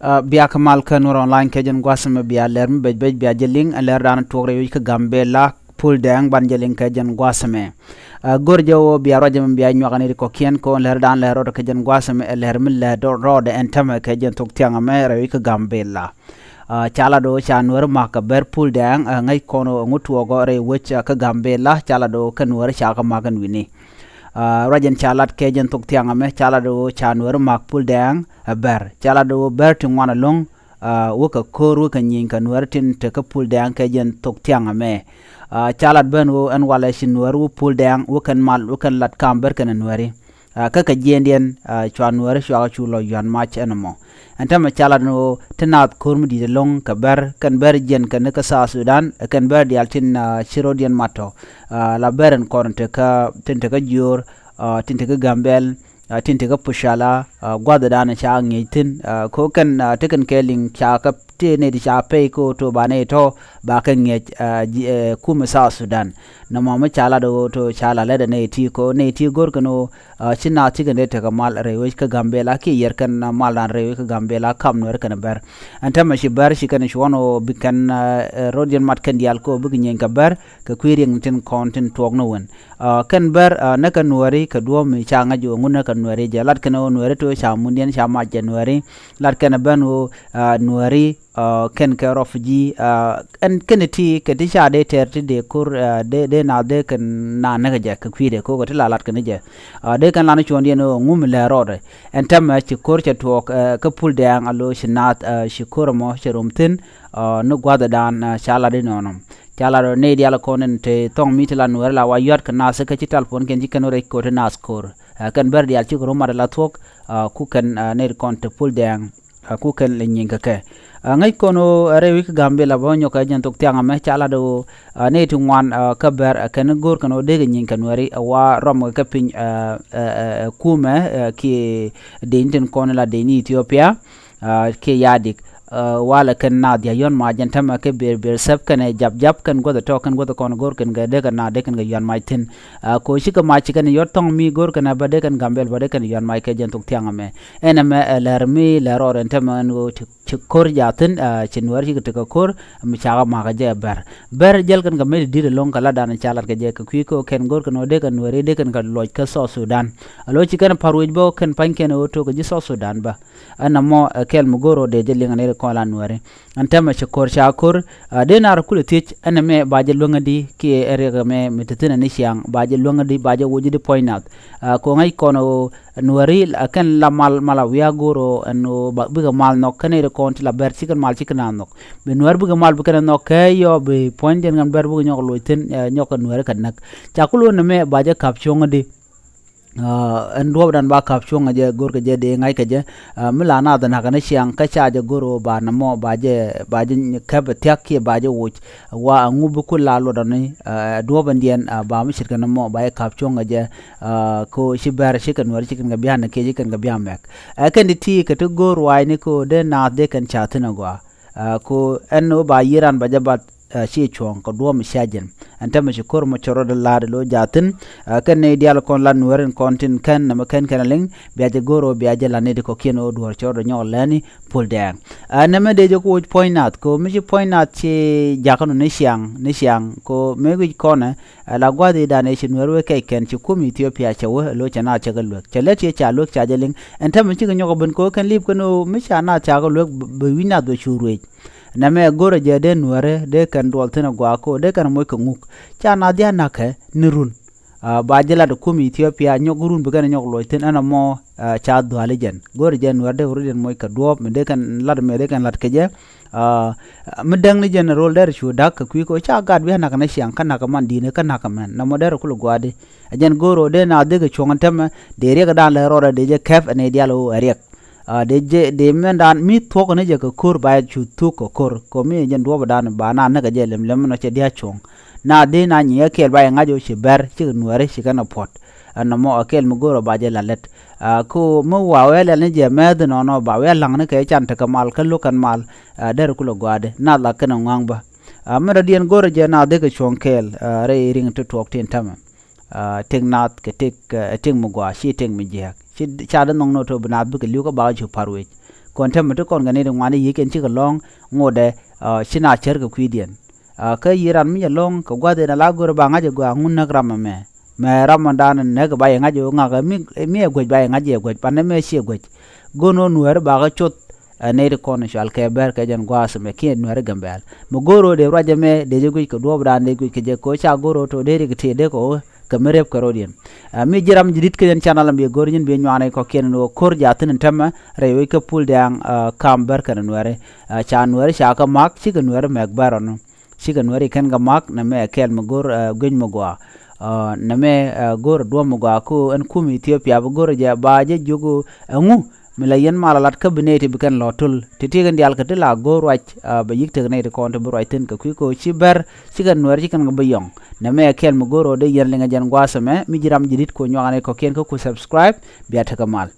biya kamal kanur online kejen gwasme biya lerm bej biya jeling aler dan togre wi ka gambela pul dang ban jeling kejen gwasme gorjo biya rojam biya nyogani ko kien ko ler dan ler ro kejen gwasme ler mil le do rode entame kejen tok tianga me re wi ka gambela chala do chanwer maka ber pul dang ngai kono ngutu go re wecha ka gambela chala do kanwer chaka magan wini rajan chalat kejen tok tianga me chala do chanwer mak pul dang ber chala do ber tingwana long woka koru ka nyin kan wertin te ka pul dang kejen tok tianga me chalat ben wo an wala shinwer wo pul dang wokan mal wokan lat kamber kan nweri ka jendien chanwer shwa chulo yan mach enmo antama chala no tenat kurmu di long ka ber kan ber jen kan ka sa Sudan kan ber di altin chirodian mato la beren kornte ka tente ka jur tente ka gambel tinte ka pushala gwada dana cha ngitin ko kan teken keling cha ka tene di cha pe ko to bane to ba kan nge kuma sa Sudan na mama chala do to chala le da ne ti ko ne ti gor kano china ti gane ta kamal rewe ka gambela ki yer kan mal dan rewe ka gambela kam no kan ber antama shi ber shi kan shi wono bikan rodian mat kan dial ko bi nyen ka ber ka kwiring tin content tok no won kan ber na kan wari ka do mi cha nga jo nguna kan wari jalat kan wari to cha mundian cha ma january lat kan banu nuari ken ka refugee an keneti ke ti cha de terti de kur de na de kan na na ga ka kwide ko ko lalat kan je de kan lana chon de no ngum le rode en tam ci kur cha to ka pul de ang alo shinat shikur mo cherumtin no gwada dan chala de nonom chala ne dia la konen te tong mitla nuer la wa yot kan nas ka ci telefon ken ji kan re ko te nas kur kan ber dia ci ko mar la tok ku kan ne kon te pul de ang ku kan le nyin ka ke ngai kono rewi ka gambe la bonyo ka jan tok tianga me chala do ne tu wan ka ber kan gor kan de nyin kan wari wa rom ka pin kume ki de inten kono la de ni Ethiopia ke yadik wala kan na dia yon ma jan tama ke ber sab kan jab kan go da to kan go da kon gor kan ga de kan na de kan ga yon mai tin ko shi ka ma chi kan yot tong mi gor kan ba de kan gambel ba de kan yon mai ke jan tok tianga me ena me lermi lero ren tama no kor jatin chinwar chi ka kor mi chaga ma ga je ber jel kan ga me di long kala dan chalat ga je ka kwi ko ken gor kan de kan wari de kan ga loj ka so Sudan alo chi kan paruj bo kan pan ken o to ga ji so Sudan ba ana mo kel mu goro de jel ngane ko la nware antama chi kor cha kor de nar kul tich ana me ba je longa di ki ere ga me mitatina ni siang ba je longa di ba je woji di point out ko ngai kono nuari akan la mala wiya goro anu biga mal nok kane re konti la ber chikan mal chikan nok be nuar biga mal bikan nok kayo be point den ngam ber bu nyok loiten nyok nuar kan nak chakulo na me baje kapchong di en do dan ba kapchong je gor ke je de ngai ke je mila na da na kana siang ka cha je goro ba na mo baje kab tyak ke baje wuch wa ngu bu kula lo dan ni do ban dien ba mi shirkan mo ba kapchong je ko shibar shikan war shikan ga bihan ke je kan ga bihan mek kan ti ke to gor wa ni ko de na de kan cha tna gwa ko en no ba yiran ba jabat shi chong ko do mi shajen antama shi kor mo choro de lade lo jatin kan ne dial kon lan weren kontin kan na makan kan ling biaje goro biaje la ne de ko keno do choro nyol lani pul dang na me de ko point out ko mi point out chi jakano ne siang ko me wi kona la gwade da ne shi werwe kai ken chi kum Ethiopia chawo lo chana chagal lo chale chi cha lo cha jeling antama chi nyoko ben ko kan lip kono mi chana chagal lo be wina do shurwe na me goro je de nuare de kan dol tena gwa ko de kan moy ko nguk cha na dia nakhe nirun ba jela de kum Ethiopia nyogurun be kan nyog loiten ana mo cha do alijen goro je nuare de uruden moy ka do me de kan lad me de kan lad ke je medang ni general der shu dak ku ko cha gad be na kan siang kan na ka man dine kan na ka man na mo der ku gwade ajen goro de na de ke chongantem de re ga dan le ro de je kef ne dia lo ariek de men dan mi to ko ne je ko kur ba chu tu ko kor ko mi jen do ba dan ba na na ga je lem no che dia chong na de na nyi kel ba nga jo che ber chi nuare chi kana pot na mo akel mu goro ba je lalet ko mo wa wele ne je med no ba we lang ne ke chan ta kamal kan lu kan mal der ku lo gwade na la kana ngang ba amara dien goro je na de ke chong kel re ring to tok tin tama ting nat ke ting mu gwa shi ting mi je cha da nong no to bna bu ke lu ko ba ju parwe kon tem to kon gane ngani yiken ci long ngode china cher ko kwidien ka yiran mi long ko gwade na lagor ba ngaje go ngun na gram me ramadan ne ga bay ngaje ngaga mi gwej bay ngaje gwej pan me she gwej gono nuer ba ga chot ne kon shal ke ber ke jan gwas me ki nuer gambel mo goro de raje me de je gwej ko do bran de gwej ke je ko cha goro to de ke te de ko kamerep karodien mi jiram jidit ke channel am be gornyin be nyane ko ken no kor jatin tam rewe ke pul dang kamber kan nuere cha nuere cha ka mak chi kan nuere mek baron chi kan nuere ken ga mak na me kel mo gor gwen mo gwa na me gor do mo gwa ko en kum Ethiopia bo gor ja ba je jogo ngu milayen malalat ka beneti bikan lotul titigan dial kadela gor wach ba yikte ne de konte bro iten ka ko chi ber chi kan nuere chi kan ga bayong na me kel mo goro de yen linga jan gwasame mi jiram jidit ko nyane ko ken ko subscribe biata kamal